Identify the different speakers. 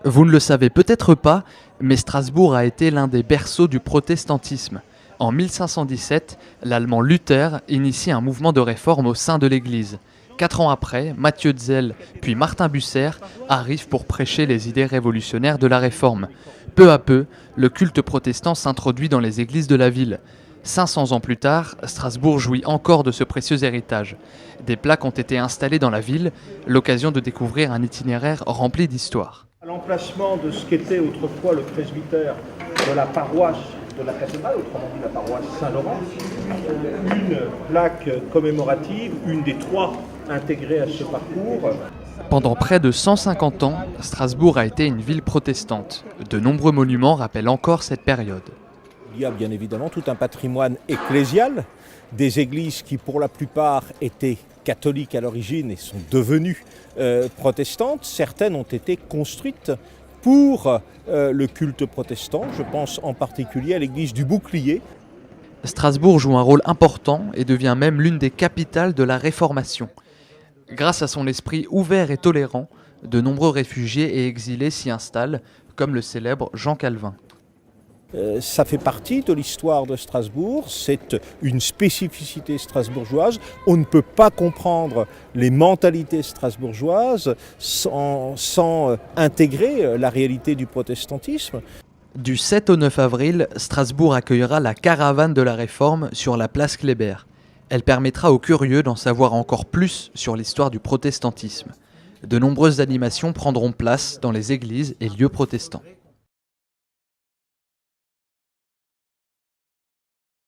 Speaker 1: Vous ne le savez peut-être pas, mais Strasbourg a été l'un des berceaux du protestantisme. En 1517, l'Allemand Luther initie un mouvement de réforme au sein de l'Église. 4 ans après, Matthieu Zell puis Martin Bucer arrivent pour prêcher les idées révolutionnaires de la Réforme. Peu à peu, le culte protestant s'introduit dans les églises de la ville. 500 ans plus tard, Strasbourg jouit encore de ce précieux héritage. Des plaques ont été installées dans la ville, l'occasion de découvrir un itinéraire rempli d'histoire.
Speaker 2: À l'emplacement de ce qu'était autrefois le presbytère de la paroisse de la cathédrale, autrement dit la paroisse Saint-Laurent, une plaque commémorative, une des 3 intégrées à ce parcours.
Speaker 1: Pendant près de 150 ans, Strasbourg a été une ville protestante. De nombreux monuments rappellent encore cette période.
Speaker 3: Il y a bien évidemment tout un patrimoine ecclésial, des églises qui pour la plupart étaient catholiques à l'origine et sont devenues protestantes. Certaines ont été construites pour le culte protestant. Je pense en particulier à l'église du Bouclier.
Speaker 1: Strasbourg joue un rôle important et devient même l'une des capitales de la Réformation. Grâce à son esprit ouvert et tolérant, de nombreux réfugiés et exilés s'y installent, comme le célèbre Jean Calvin.
Speaker 3: Ça fait partie de l'histoire de Strasbourg, c'est une spécificité strasbourgeoise. On ne peut pas comprendre les mentalités strasbourgeoises sans intégrer la réalité du protestantisme.
Speaker 1: Du 7 au 9 avril, Strasbourg accueillera la caravane de la Réforme sur la place Kléber. Elle permettra aux curieux d'en savoir encore plus sur l'histoire du protestantisme. De nombreuses animations prendront place dans les églises et lieux protestants.